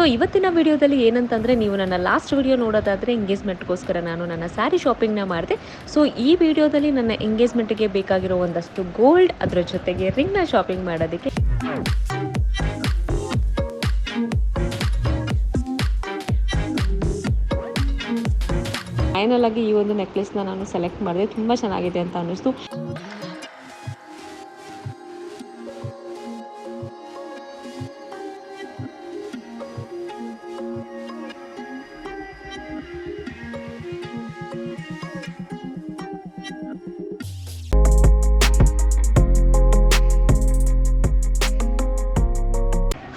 So ಇವತ್ತಿನ ವಿಡಿಯೋದಲ್ಲಿ ಏನಂತಂದರೆ, ನೀವು ನನ್ನ ಲಾಸ್ಟ್ ವಿಡಿಯೋ ನೋಡೋದಾದರೆ ಎಂಗೇಜ್ಮೆಂಟ್ಗೋಸ್ಕರ ನಾನು ನನ್ನ ಸ್ಯಾರಿ ಶಾಪಿಂಗ್ನ ಮಾಡಿದೆ. ಸೊ ಈ ವಿಡಿಯೋದಲ್ಲಿ ನನ್ನ ಎಂಗೇಜ್ಮೆಂಟ್ಗೆ ಬೇಕಾಗಿರೋ ಒಂದಷ್ಟು ಗೋಲ್ಡ್, ಅದರ ಜೊತೆಗೆ ರಿಂಗ್ನ ಶಾಪಿಂಗ್ ಮಾಡೋದಕ್ಕೆ ಫೈನಲ್ ಆಗಿ ಈ ಒಂದು ನೆಕ್ಲೆಸ್ನ ನಾನು ಸೆಲೆಕ್ಟ್ ಮಾಡಿದೆ. ತುಂಬ ಚೆನ್ನಾಗಿದೆ ಅಂತ ಅನ್ನಿಸ್ತು.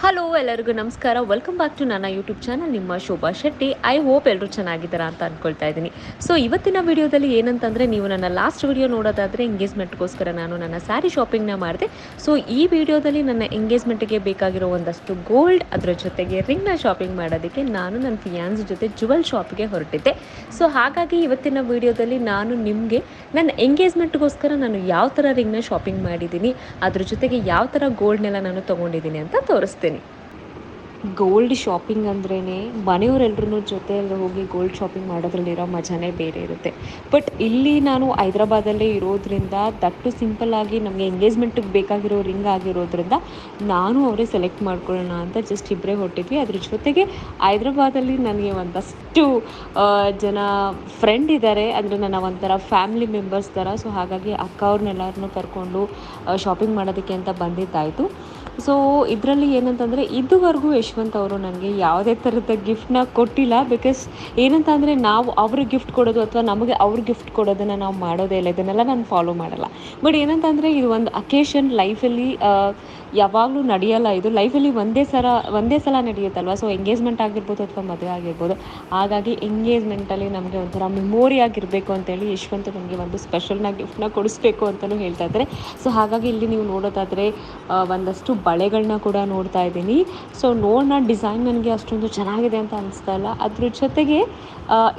ಹಲೋ, ಎಲ್ಲರಿಗೂ ನಮಸ್ಕಾರ. ವೆಲ್ಕಮ್ ಬ್ಯಾಕ್ ಟು ನನ್ನ ಯೂಟ್ಯೂಬ್ ಚಾನಲ್, ನಿಮ್ಮ ಶೋಭಾ ಶೆಟ್ಟಿ. ಐ ಹೋಪ್ ಎಲ್ಲರೂ ಚೆನ್ನಾಗಿದ್ದೀರಾ ಅಂತ ಅಂದ್ಕೊಳ್ತಾ ಇದ್ದೀನಿ. ಸೊ ಇವತ್ತಿನ ವಿಡಿಯೋದಲ್ಲಿ ಏನಂತಂದರೆ, ನೀವು ನನ್ನ ಲಾಸ್ಟ್ ವಿಡಿಯೋ ನೋಡೋದಾದರೆ ಎಂಗೇಜ್ಮೆಂಟ್ಗೋಸ್ಕರ ನಾನು ನನ್ನ ಸ್ಯಾರಿ ಶಾಪಿಂಗ್ನ ಮಾಡಿದೆ. ಸೊ ಈ ವಿಡಿಯೋದಲ್ಲಿ ನನ್ನ ಎಂಗೇಜ್ಮೆಂಟ್ಗೆ ಬೇಕಾಗಿರೋ ಒಂದಷ್ಟು ಗೋಲ್ಡ್, ಅದರ ಜೊತೆಗೆ ರಿಂಗ್ನ ಶಾಪಿಂಗ್ ಮಾಡೋದಕ್ಕೆ ನಾನು ನನ್ನ ಫಿಯಾನ್ಸ್ ಜೊತೆ ಜುವೆಲ್ ಶಾಪ್ಗೆ ಹೊರಟಿದ್ದೆ. ಸೊ ಹಾಗಾಗಿ ಇವತ್ತಿನ ವಿಡಿಯೋದಲ್ಲಿ ನಾನು ನಿಮಗೆ ನನ್ನ ಎಂಗೇಜ್ಮೆಂಟ್ಗೋಸ್ಕರ ನಾನು ಯಾವ ಥರ ರಿಂಗ್ನ ಶಾಪಿಂಗ್ ಮಾಡಿದ್ದೀನಿ, ಅದ್ರ ಜೊತೆಗೆ ಯಾವ ಥರ ಗೋಲ್ಡ್ನೆಲ್ಲ ನಾನು ತೊಗೊಂಡಿದ್ದೀನಿ ಅಂತ ತೋರಿಸ್ತೀನಿ. ಗೋಲ್ಡ್ ಶಾಪಿಂಗ್ ಅಂದ್ರೇ ಮನೆಯವರೆಲ್ಲರೂ ಜೊತೆಯಲ್ಲಿ ಹೋಗಿ ಗೋಲ್ಡ್ ಶಾಪಿಂಗ್ ಮಾಡೋದ್ರಲ್ಲಿರೋ ಮಜಾನೇ ಬೇರೆ ಇರುತ್ತೆ. ಬಟ್ ಇಲ್ಲಿ ನಾನು ಹೈದ್ರಾಬಾದಲ್ಲೇ ಇರೋದ್ರಿಂದ, ದಟ್ಟು ಸಿಂಪಲ್ಲಾಗಿ ನಮಗೆ ಎಂಗೇಜ್ಮೆಂಟಿಗೆ ಬೇಕಾಗಿರೋ ರಿಂಗ್ ಆಗಿರೋದ್ರಿಂದ ನಾನು ಅವರೇ ಸೆಲೆಕ್ಟ್ ಮಾಡ್ಕೊಳ್ಳೋಣ ಅಂತ ಜಸ್ಟ್ ಇಬ್ಬರೇ ಹೊರಟಿದ್ವಿ. ಅದ್ರ ಜೊತೆಗೆ ಹೈದ್ರಾಬಾದಲ್ಲಿ ನನಗೆ ಒಂದಷ್ಟು ಜನ ಫ್ರೆಂಡ್ ಇದ್ದಾರೆ, ಅಂದರೆ ನನ್ನ ಒಂಥರ ಫ್ಯಾಮಿಲಿ ಮೆಂಬರ್ಸ್ ಥರ. ಸೊ ಹಾಗಾಗಿ ಅಕ್ಕ ಅವ್ರನ್ನೆಲ್ಲರನ್ನೂ ಕರ್ಕೊಂಡು ಶಾಪಿಂಗ್ ಮಾಡೋದಕ್ಕೆ ಅಂತ ಬಂದಿದ್ದಾಯಿತು. ಸೊ ಇದರಲ್ಲಿ ಏನಂತಂದರೆ, ಇದುವರೆಗೂ ಯಶವಂತ್ ಅವರು ನನಗೆ ಯಾವುದೇ ಥರದ ಗಿಫ್ಟನ್ನ ಕೊಟ್ಟಿಲ್ಲ. ಬಿಕಾಸ್ ಏನಂತ ಅಂದರೆ, ನಾವು ಅವ್ರಿಗೆ ಗಿಫ್ಟ್ ಕೊಡೋದು ಅಥವಾ ನಮಗೆ ಅವ್ರಿಗೆ ಗಿಫ್ಟ್ ಕೊಡೋದನ್ನು ನಾವು ಮಾಡೋದೇ ಇಲ್ಲ. ಇದನ್ನೆಲ್ಲ ನಾನು ಫಾಲೋ ಮಾಡಲ್ಲ. ಬಟ್ ಏನಂತಂದರೆ, ಇದು ಒಂದು ಅಕೇಶನ್ ಲೈಫಲ್ಲಿ ಯಾವಾಗಲೂ ನಡೆಯಲ್ಲ. ಇದು ಲೈಫಲ್ಲಿ ಒಂದೇ ಸಲ ನಡೆಯುತ್ತಲ್ವ. ಸೊ ಎಂಗೇಜ್ಮೆಂಟ್ ಆಗಿರ್ಬೋದು ಅಥವಾ ಮದುವೆ ಆಗಿರ್ಬೋದು. ಹಾಗಾಗಿ ಎಂಗೇಜ್ಮೆಂಟಲ್ಲಿ ನಮಗೆ ಒಂಥರ ಮೆಮೋರಿ ಆಗಿರಬೇಕು ಅಂತೇಳಿ ಯಶವಂತ್ ನನಗೆ ಒಂದು ಸ್ಪೆಷಲ್ನ ಗಿಫ್ಟನ್ನ ಕೊಡಿಸ್ಬೇಕು ಅಂತಲೂ ಹೇಳ್ತಾ ಇದ್ದಾರೆ. ಸೊ ಹಾಗಾಗಿ ಇಲ್ಲಿ ನೀವು ನೋಡೋದಾದರೆ ಒಂದಷ್ಟು ಬಳೆಗಳನ್ನ ಕೂಡ ನೋಡ್ತಾ ಇದ್ದೀನಿ. ಸೊ ನೋಡೋಣ, ಡಿಸೈನ್ ನನಗೆ ಅಷ್ಟೊಂದು ಚೆನ್ನಾಗಿದೆ ಅಂತ ಅನಿಸ್ತಾ ಇಲ್ಲ. ಅದ್ರ ಜೊತೆಗೆ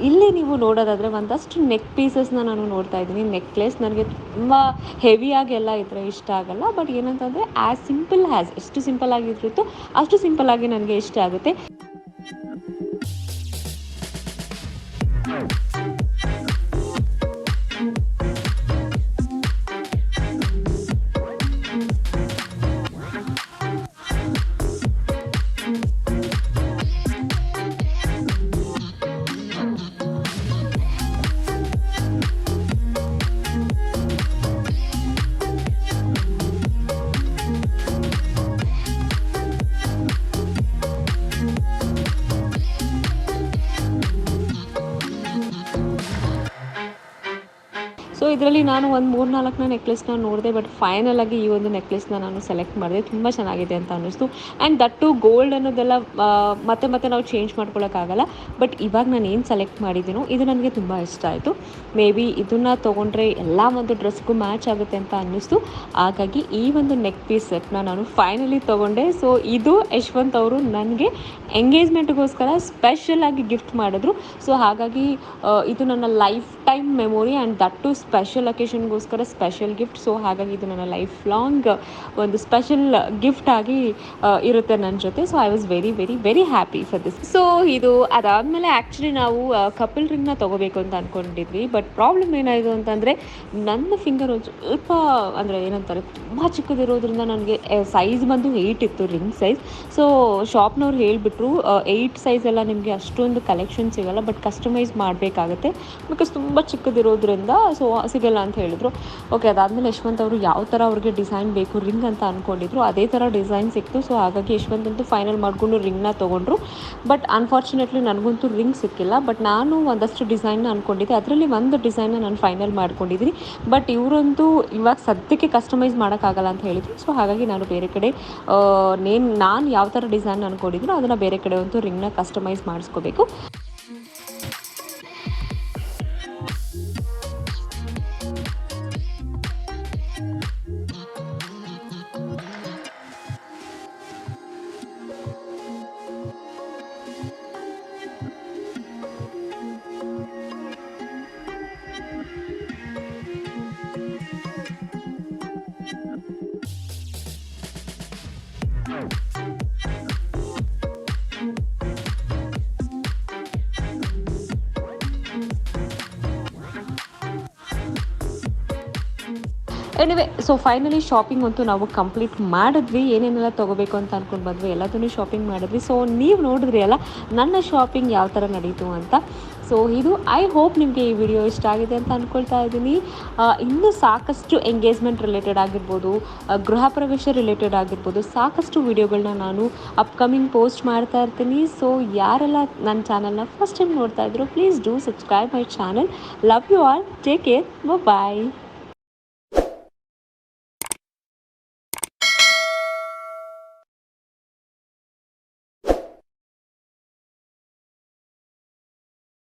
ಇಲ್ಲಿ ನೀವು ನೋಡೋದಾದರೆ ಒಂದಷ್ಟು ನೆಕ್ ಪೀಸಸ್ನ ನಾನು ನೋಡ್ತಾ ಇದ್ದೀನಿ. ನೆಕ್ಲೆಸ್ ನನಗೆ ತುಂಬ ಹೆವಿಯಾಗೆಲ್ಲ ಇದ್ದರೆ ಇಷ್ಟ ಆಗಲ್ಲ. ಬಟ್ ಏನಂತಂದರೆ, ಎಷ್ಟು ಸಿಂಪಲ್ ಆಗಿರುತ್ತೋ ಅಷ್ಟು ಸಿಂಪಲ್ ಆಗಿ ನನಗೆ ಇಷ್ಟ ಆಗುತ್ತೆ. ಸೊ ಇದರಲ್ಲಿ ನಾನು ಒಂದು 3-4 ನೆಕ್ಲೆಸ್ನ ನೋಡಿದೆ. ಬಟ್ ಫೈನಲ್ ಆಗಿ ಈ ಒಂದು ನೆಕ್ಲೆಸ್ನ ನಾನು ಸೆಲೆಕ್ಟ್ ಮಾಡಿದೆ. ತುಂಬ ಚೆನ್ನಾಗಿದೆ ಅಂತ ಅನ್ನಿಸ್ತು. ಆ್ಯಂಡ್ ದಟ್ಟು ಗೋಲ್ಡ್ ಅನ್ನೋದೆಲ್ಲ ಮತ್ತೆ ನಾವು ಚೇಂಜ್ ಮಾಡ್ಕೊಳ್ಳೋಕ್ಕಾಗಲ್ಲ. ಬಟ್ ಇವಾಗ ನಾನು ಏನು ಸೆಲೆಕ್ಟ್ ಮಾಡಿದ್ದೀನೋ ಇದು ನನಗೆ ತುಂಬ ಇಷ್ಟ ಆಯಿತು. ಮೇ ಬಿ ಇದನ್ನು ತೊಗೊಂಡ್ರೆ ಎಲ್ಲ ಒಂದು ಡ್ರೆಸ್ಗೂ ಮ್ಯಾಚ್ ಆಗುತ್ತೆ ಅಂತ ಅನ್ನಿಸ್ತು. ಹಾಗಾಗಿ ಈ ಒಂದು ನೆಕ್ ಪೀಸ್ ಸೆಟ್ನ ನಾನು ಫೈನಲಿ ತೊಗೊಂಡೆ. ಸೊ ಇದು ಯಶವಂತ್ ಅವರು ನನಗೆ ಎಂಗೇಜ್ಮೆಂಟ್ಗೋಸ್ಕರ ಸ್ಪೆಷಲಾಗಿ ಗಿಫ್ಟ್ ಮಾಡಿದ್ರು. ಸೊ ಹಾಗಾಗಿ ಇದು ನನ್ನ lifetime memory and that special ಅಕೇಶನ್ಗೋಸ್ಕರ ಸ್ಪೆಷಲ್ ಗಿಫ್ಟ್. ಸೊ ಹಾಗಾಗಿ ಇದು ನನ್ನ ಲೈಫ್ ಲಾಂಗ್ ಒಂದು ಸ್ಪೆಷಲ್ ಗಿಫ್ಟ್ ಆಗಿ ಇರುತ್ತೆ ನನ್ನ ಜೊತೆ. So I was very very very happy for this. So ಇದು ಅದಾದಮೇಲೆ ಆ್ಯಕ್ಚುಲಿ ನಾವು ಕಪಲ್ ರಿಂಗ್ನ ತೊಗೋಬೇಕು ಅಂತ ಅಂದ್ಕೊಂಡಿದ್ವಿ. ಬಟ್ ಪ್ರಾಬ್ಲಮ್ ಏನಾಯಿತು ಅಂತಂದರೆ, ನನ್ನ ಫಿಂಗರ್ ಒಂದು ಸ್ವಲ್ಪ ಅಂದರೆ ಏನಂತಾರೆ ತುಂಬ ಚಿಕ್ಕದಿರೋದ್ರಿಂದ ನನಗೆ ಸೈಜ್ ಬಂದು 8 ಇತ್ತು, ರಿಂಗ್ ಸೈಜ್. ಸೊ ಶಾಪ್ನವ್ರು ಹೇಳಿಬಿಟ್ರು 8 ಸೈಜ್ ಎಲ್ಲ ನಿಮಗೆ ಅಷ್ಟೊಂದು ಕಲೆಕ್ಷನ್ ಸಿಗೋಲ್ಲ, ಬಟ್ ಕಸ್ಟಮೈಸ್ ಮಾಡಬೇಕಾಗುತ್ತೆ ಬಿಕಾಸ್ ತುಂಬ ಚಿಕ್ಕದಿರೋದ್ರಿಂದ. ಸೊ ಸಿಗಲ್ಲ ಅಂತ ಹೇಳಿದ್ರು. ಓಕೆ, ಅದಾದಮೇಲೆ ಯಶವಂತ್ ಅವರು ಯಾವ ಥರ ಅವ್ರಿಗೆ ಡಿಸೈನ್ ಬೇಕು ರಿಂಗ್ ಅಂತ ಅಂದ್ಕೊಂಡಿದ್ರು ಅದೇ ಥರ ಡಿಸೈನ್ ಸಿಕ್ತು. ಸೊ ಹಾಗಾಗಿ ಯಶವಂತ್ ಅಂತೂ ಫೈನಲ್ ಮಾಡಿಕೊಂಡು ರಿಂಗ್ನ ತೊಗೊಂಡ್ರು. ಬಟ್ ಅನ್ಫಾರ್ಚುನೇಟ್ಲಿ ನನಗಂತೂ ರಿಂಗ್ ಸಿಕ್ಕಿಲ್ಲ. ಬಟ್ ನಾನು ಒಂದಷ್ಟು ಡಿಸೈನ್ನ ಅಂದ್ಕೊಂಡಿದ್ದೆ, ಅದರಲ್ಲಿ ಒಂದು ಡಿಸೈನ್ನ ನಾನು ಫೈನಲ್ ಮಾಡ್ಕೊಂಡಿದ್ದೀನಿ. ಬಟ್ ಇವರಂತೂ ಇವಾಗ ಸದ್ಯಕ್ಕೆ ಕಸ್ಟಮೈಸ್ ಮಾಡೋಕ್ಕಾಗಲ್ಲ ಅಂತ ಹೇಳಿದ್ರು. ಸೊ ಹಾಗಾಗಿ ನಾನು ಬೇರೆ ಕಡೆ ನಾನು ಯಾವ ಥರ ಡಿಸೈನ್ ಅಂದ್ಕೊಂಡಿದ್ರು ಅದನ್ನು ಬೇರೆ ಕಡೆ ಅಂತೂ ರಿಂಗ್ನ ಕಸ್ಟಮೈಸ್ ಮಾಡಿಸ್ಕೋಬೇಕು. ಎನಿವೆ ಸೊ ಫೈನಲಿ ಶಾಪಿಂಗ್ ಅಂತೂ ನಾವು ಕಂಪ್ಲೀಟ್ ಮಾಡಿದ್ವಿ. ಏನೇನೆಲ್ಲ ತೊಗೋಬೇಕು ಅಂತ ಅಂದ್ಕೊಂಡು ಬಂದ್ವಿ ಎಲ್ಲದನ್ನೂ ಶಾಪಿಂಗ್ ಮಾಡಿದ್ವಿ. ಸೊ ನೀವು ನೋಡಿದ್ರಿ ಅಲ್ಲ ನನ್ನ ಶಾಪಿಂಗ್ ಯಾವ ಥರ ನಡೀತು ಅಂತ. ಸೊ ಇದು ಐ ಹೋಪ್ ನಿಮಗೆ ಈ ವಿಡಿಯೋ ಇಷ್ಟ ಆಗಿದೆ ಅಂತ ಅಂದ್ಕೊಳ್ತಾ ಇದ್ದೀನಿ. ಇನ್ನೂ ಸಾಕಷ್ಟು ಎಂಗೇಜ್ಮೆಂಟ್ ರಿಲೇಟೆಡ್ ಆಗಿರ್ಬೋದು, ಗೃಹ ಪ್ರವೇಶ ರಿಲೇಟೆಡ್ ಆಗಿರ್ಬೋದು, ಸಾಕಷ್ಟು ವಿಡಿಯೋಗಳನ್ನ ನಾನು ಅಪ್ಕಮಿಂಗ್ ಪೋಸ್ಟ್ ಮಾಡ್ತಾ ಇರ್ತೀನಿ. ಸೊ ಯಾರೆಲ್ಲ ನನ್ನ ಚಾನಲ್ನ ಫಸ್ಟ್ ಟೈಮ್ ನೋಡ್ತಾ ಇದ್ರು please do subscribe my channel. Love you all, take care, bye.